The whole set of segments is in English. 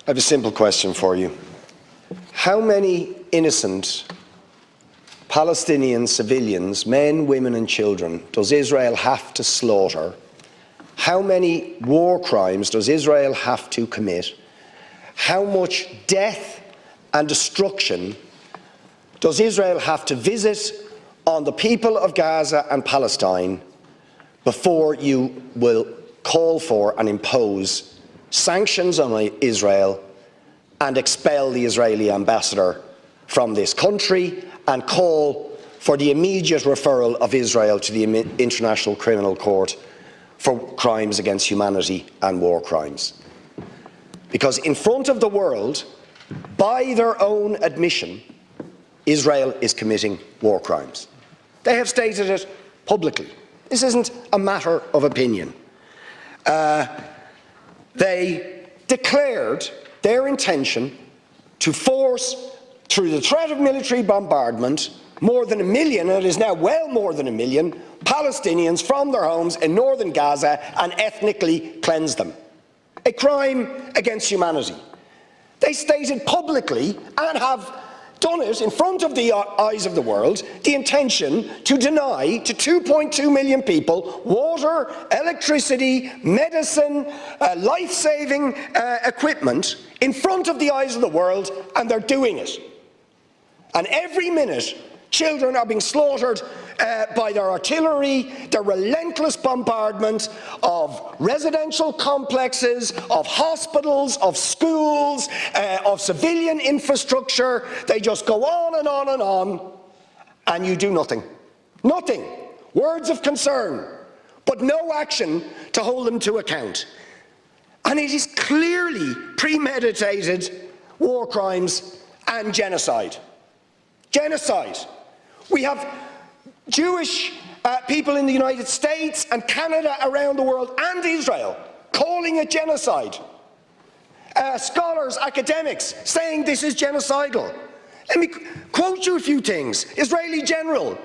have a simple question for you. How many innocent Palestinian civilians, men, women and children, does Israel have to slaughter? How many war crimes does Israel have to commit? How much death and destruction does Israel have to visit on the people of Gaza and Palestine before you will call for and impose sanctions on Israel and expel the Israeli ambassador from this country and call for the immediate referral of Israel to the International Criminal Court for crimes against humanity and war crimes? Because in front of the world, by their own admission, Israel is committing war crimes. They have stated it publicly. This isn't a matter of opinion. They declared their intention to force, through the threat of military bombardment, more than 1 million, and it is now well more than 1 million, Palestinians from their homes in northern Gaza and ethnically cleanse them. A crime against humanity. They stated publicly, and have done it in front of the eyes of the world, the intention to deny to 2.2 million people water, electricity, medicine, life-saving equipment in front of the eyes of the world, and they're doing it. And every minute, children are being slaughtered by their artillery, their relentless bombardment of residential complexes, of hospitals, of schools, of civilian infrastructure. They just go on and on and on, and you do nothing. Nothing. Words of concern, but no action to hold them to account. And it is clearly premeditated war crimes and genocide. Genocide. We have Jewish people in the United States and Canada, around the world, and Israel calling it genocide. Scholars, academics saying this is genocidal. Let me quote you a few things. Israeli general,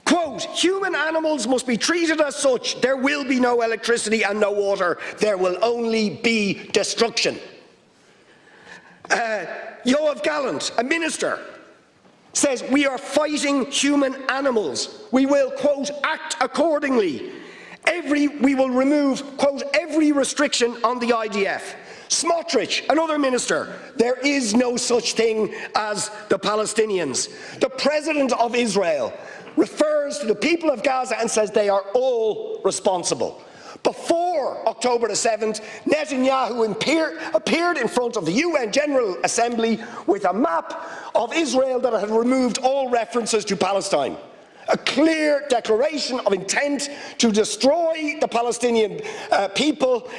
quote, "Human animals must be treated as such. There will be no electricity and no water. There will only be destruction." Yoav Gallant, a minister, says we are fighting human animals. We will, quote, "act accordingly. We will remove, quote, every restriction on the IDF." Smotrich, another minister, there is no such thing as the Palestinians. The president of Israel refers to the people of Gaza and says they are all responsible. Before October the 7th, Netanyahu appeared in front of the UN General Assembly with a map of Israel that had removed all references to Palestine. A clear declaration of intent to destroy the Palestinian people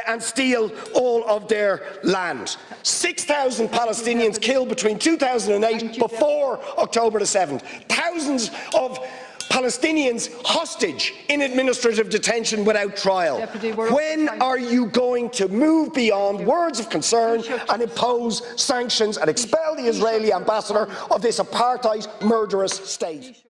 and steal all of their land. 6,000 Palestinians killed between 2008 before October the 7th. Thousands of Palestinians hostage in administrative detention without trial. When are you going to move beyond words of concern and impose sanctions and expel the Israeli ambassador of this apartheid murderous state?